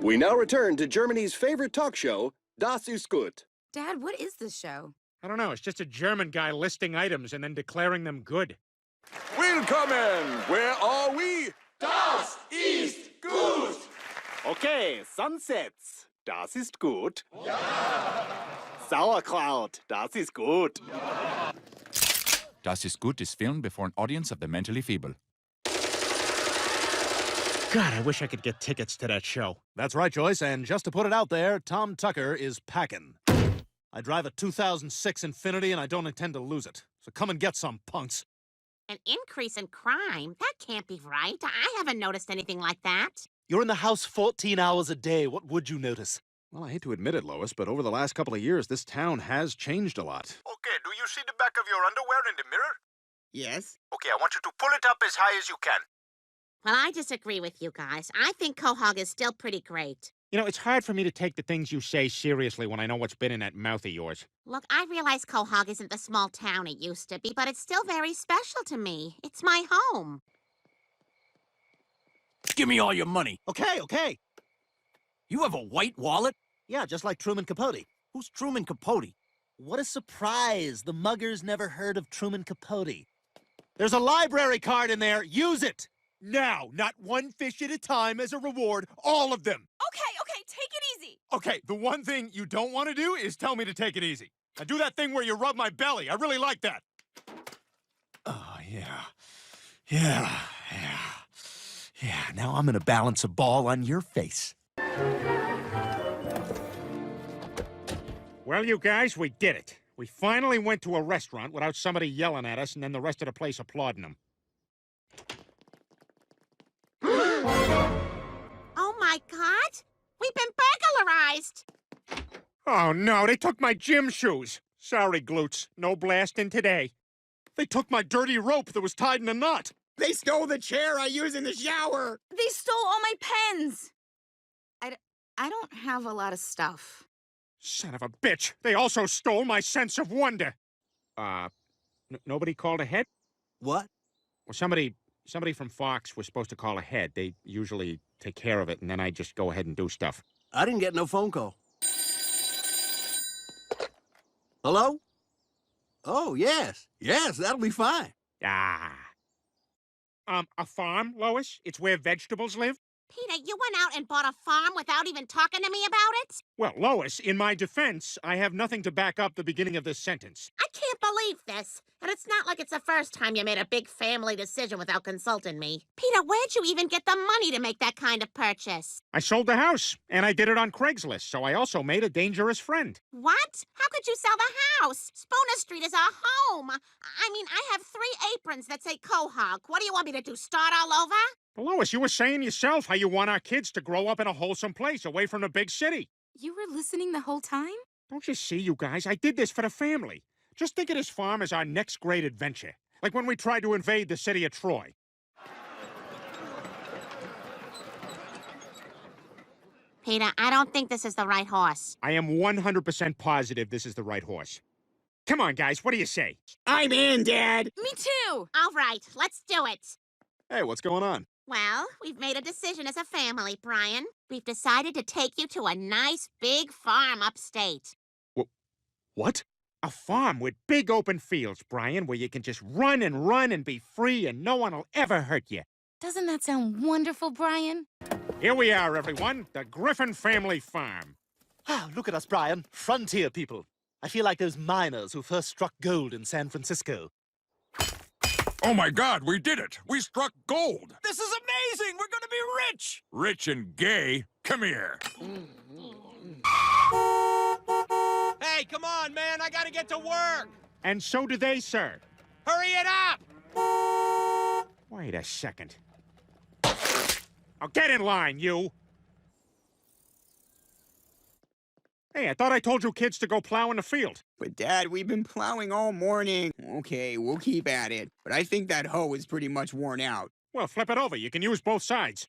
We now return to Germany's favorite talk show, Das ist gut. Dad, what is this show? I don't know. It's just a German guy listing items and then declaring them good. Willkommen! Where are we? Das ist gut! Okay, sunsets. Das ist gut. Ja. Sauerkraut. Das ist gut. Ja. Das ist gut is filmed before an audience of the mentally feeble. God, I wish I could get tickets to that show. That's right, Joyce, and just to put it out there, Tom Tucker is packing. I drive a 2006 Infiniti, and I don't intend to lose it. So come and get some, punks. An increase in crime? That can't be right. I haven't noticed anything like that. You're in the house 14 hours a day. What would you notice? Well, I hate to admit it, Lois, but over the last couple of years, this town has changed a lot. Okay, do you see the back of your underwear in the mirror? Yes. Okay, I want you to pull it up as high as you can. Well, I disagree with you guys. I think Quahog is still pretty great. You know, it's hard for me to take the things you say seriously when I know what's been in that mouth of yours. Look, I realize Quahog isn't the small town it used to be, but it's still very special to me. It's my home. Give me all your money. Okay. You have a white wallet? Yeah, just like Truman Capote. Who's Truman Capote? What a surprise. The muggers never heard of Truman Capote. There's a library card in there. Use it. Now, not one fish at a time as a reward, all of them. Okay, take it easy. Okay, the one thing you don't want to do is tell me to take it easy. Now do that thing where you rub my belly. I really like that. Oh, yeah. Now I'm gonna balance a ball on your face. Well, you guys, we did it. We finally went to a restaurant without somebody yelling at us and then the rest of the place applauding them. Oh my God! We've been burglarized! Oh, no, they took my gym shoes. Sorry, glutes. No blasting today. They took my dirty rope that was tied in a knot. They stole the chair I use in the shower. They stole all my pens. I don't have a lot of stuff. Son of a bitch. They also stole my sense of wonder. Nobody called ahead? What? Well, somebody from Fox was supposed to call ahead. They usually take care of it, and then I just go ahead and do stuff. I didn't get no phone call. Hello? Oh, yes. Yes, that'll be fine. A farm, Lois? It's where vegetables live? Peter, you went out and bought a farm without even talking to me about it? Well, Lois, in my defense, I have nothing to back up the beginning of this sentence. I can't believe this. And it's not like it's the first time you made a big family decision without consulting me. Peter, where'd you even get the money to make that kind of purchase? I sold the house, and I did it on Craigslist, so I also made a dangerous friend. What? How could you sell the house? Spooner Street is our home. I mean, I have 3 aprons that say Quahog. What do you want me to do, start all over? Lois, you were saying yourself how you want our kids to grow up in a wholesome place away from the big city. You were listening the whole time? Don't you see, you guys? I did this for the family. Just think of this farm as our next great adventure. Like when we tried to invade the city of Troy. Peter, I don't think this is the right horse. I am 100% positive this is the right horse. Come on, guys, what do you say? I'm in, Dad. Me too. All right, let's do it. Hey, what's going on? Well, we've made a decision as a family, Brian. We've decided to take you to a nice big farm upstate. What? A farm with big open fields, Brian, where you can just run and be free and no one will ever hurt you. Doesn't that sound wonderful, Brian? Here we are, everyone, the Griffin family farm. Ah, look at us, Brian. Frontier people. I feel like those miners who first struck gold in San Francisco. Oh my God, we did it! We struck gold! This is amazing. We're gonna be rich. Rich and gay? Come here. Hey, come on, man. I gotta get to work. And so do they, sir. Hurry it up! Wait a second. I'll get in line, you! Hey, I thought I told you kids to go plow in the field. But, Dad, we've been plowing all morning. Okay, we'll keep at it. But I think that hoe is pretty much worn out. Well, flip it over. You can use both sides.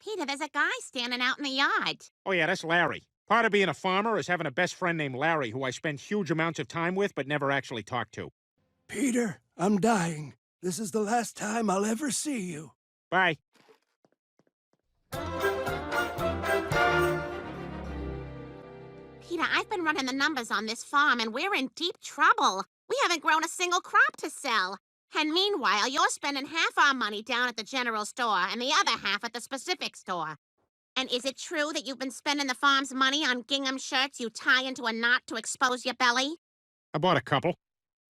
Peter, there's a guy standing out in the yard. Oh, yeah, that's Larry. Part of being a farmer is having a best friend named Larry who I spend huge amounts of time with but never actually talk to. Peter, I'm dying. This is the last time I'll ever see you. Bye. Peter, I've been running the numbers on this farm, and we're in deep trouble. We haven't grown a single crop to sell. And meanwhile, you're spending half our money down at the general store and the other half at the specific store. And is it true that you've been spending the farm's money on gingham shirts you tie into a knot to expose your belly? I bought a couple.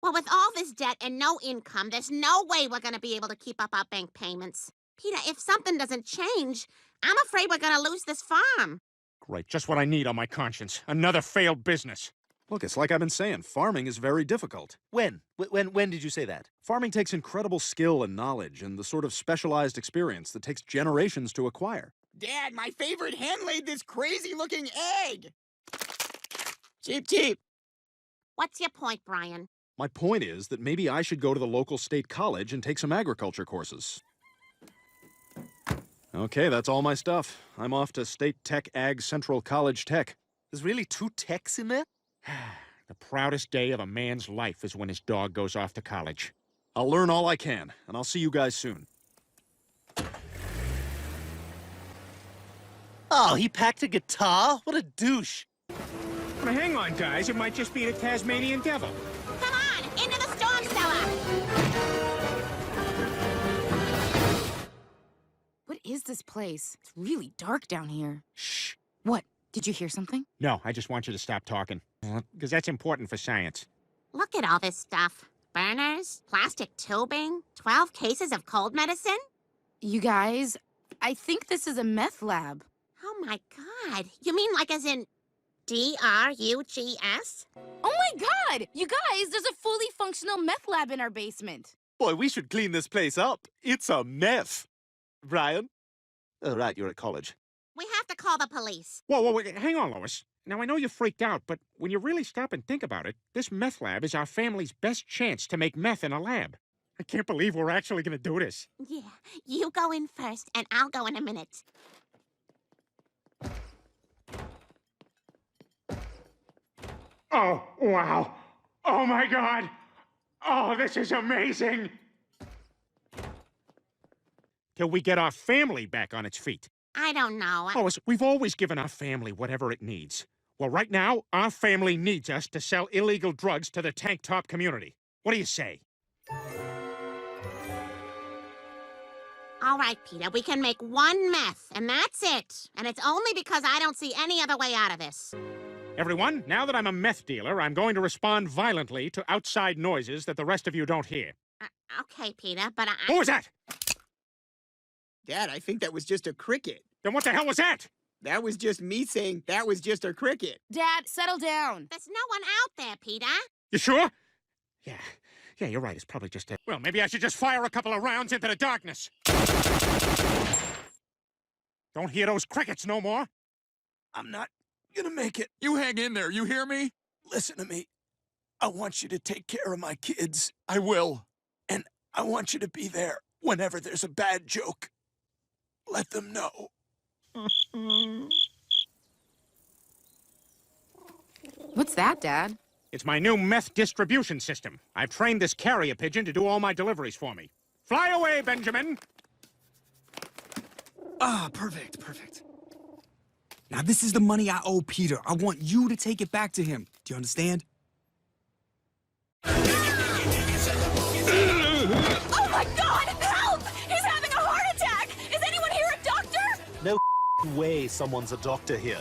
Well, with all this debt and no income, there's no way we're going to be able to keep up our bank payments. Peter, if something doesn't change, I'm afraid we're going to lose this farm. Great, just what I need on my conscience. Another failed business. Look, it's like I've been saying, farming is very difficult. When? When did you say that? Farming takes incredible skill and knowledge and the sort of specialized experience that takes generations to acquire. Dad, my favorite hen laid this crazy-looking egg. Cheep, cheep. What's your point, Brian? My point is that maybe I should go to the local state college and take some agriculture courses. Okay, that's all my stuff. I'm off to State Tech Ag Central College Tech. There's really 2 techs in there? The proudest day of a man's life is when his dog goes off to college. I'll learn all I can, and I'll see you guys soon. Oh, he packed a guitar? What a douche. Now, hang on, guys. It might just be the Tasmanian devil. Come on, into the storm cellar! What is this place? It's really dark down here. Shh. What? Did you hear something? No, I just want you to stop talking. Because that's important for science. Look at all this stuff. Burners, plastic tubing, 12 cases of cold medicine. You guys, I think this is a meth lab. Oh my God. You mean like as in DRUGS? Oh my God! You guys, there's a fully functional meth lab in our basement. Boy, we should clean this place up. It's a mess. Brian? Oh, right, you're at college. We have to call the police. Whoa, wait, hang on, Lois. Now, I know you're freaked out, but when you really stop and think about it, this meth lab is our family's best chance to make meth in a lab. I can't believe we're actually going to do this. Yeah, you go in first, and I'll go in a minute. Oh, wow. Oh, my God. Oh, this is amazing. Till we get our family back on its feet. I don't know. Lois, we've always given our family whatever it needs. Well, right now, our family needs us to sell illegal drugs to the tank top community. What do you say? All right, Peter, we can make one meth, and that's it. And it's only because I don't see any other way out of this. Everyone, now that I'm a meth dealer, I'm going to respond violently to outside noises that the rest of you don't hear. Okay, Peter, but What was that? Dad, I think that was just a cricket. Then what the hell was that? That was just me saying that was just a cricket. Dad, settle down. There's no one out there, Peter. You sure? Yeah, you're right. It's probably just a... Well, maybe I should just fire a couple of rounds into the darkness. Don't hear those crickets no more. I'm not gonna make it. You hang in there, you hear me? Listen to me. I want you to take care of my kids. I will. And I want you to be there whenever there's a bad joke. Let them know. What's that, Dad? It's my new meth distribution system. I've trained this carrier pigeon to do all my deliveries for me. Fly away, Benjamin! Ah, perfect. Now, this is the money I owe Peter. I want you to take it back to him. Do you understand? Oh my God! Help! He's having a heart attack! Is anyone here a doctor? No way someone's a doctor here.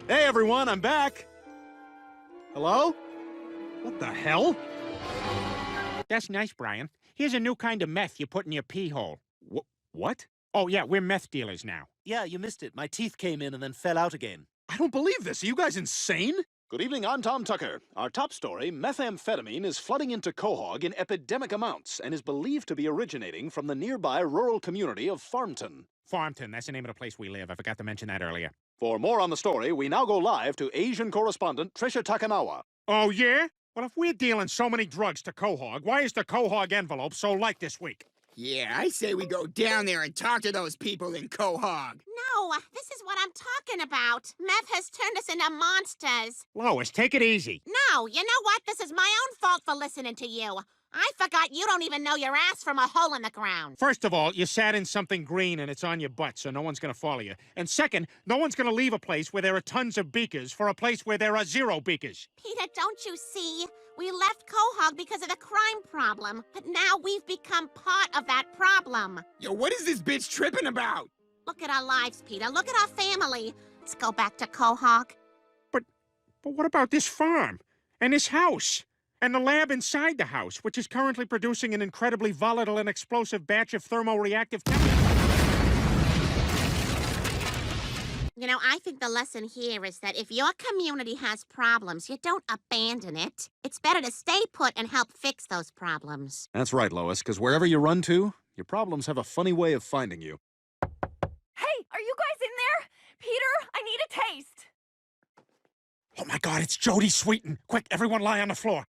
Hey, everyone, I'm back. Hello? What the hell? That's nice, Brian. Here's a new kind of meth you put in your pee hole. What? Oh, yeah, we're meth dealers now. Yeah, you missed it. My teeth came in and then fell out again. I don't believe this. Are you guys insane? Good evening, I'm Tom Tucker. Our top story, methamphetamine is flooding into Quahog in epidemic amounts and is believed to be originating from the nearby rural community of Farmton. Farmton, that's the name of the place we live. I forgot to mention that earlier. For more on the story, we now go live to Asian correspondent Trisha Takanawa. Oh, yeah? Well, if we're dealing so many drugs to Quahog, why is the Quahog envelope so light this week? Yeah, I say we go down there and talk to those people in Quahog. No, this is what I'm talking about. Meth has turned us into monsters. Lois, take it easy. No, you know what? This is my own fault for listening to you. I forgot you don't even know your ass from a hole in the ground. First of all, you sat in something green and it's on your butt, so no one's gonna follow you. And second, no one's gonna leave a place where there are tons of beakers for a place where there are 0 beakers. Peter, don't you see? We left Quahog because of the crime problem, but now we've become part of that problem. Yo, what is this bitch tripping about? Look at our lives, Peter. Look at our family. Let's go back to Quahog. But what about this farm? And this house? And the lab inside the house, which is currently producing an incredibly volatile and explosive batch of thermoreactive chemicals? You know, I think the lesson here is that if your community has problems, you don't abandon it. It's better to stay put and help fix those problems. That's right, Lois, because wherever you run to, your problems have a funny way of finding you. Hey, are you guys in there? Peter, I need a taste. Oh my God, it's Jody Sweeten. Quick, everyone lie on the floor.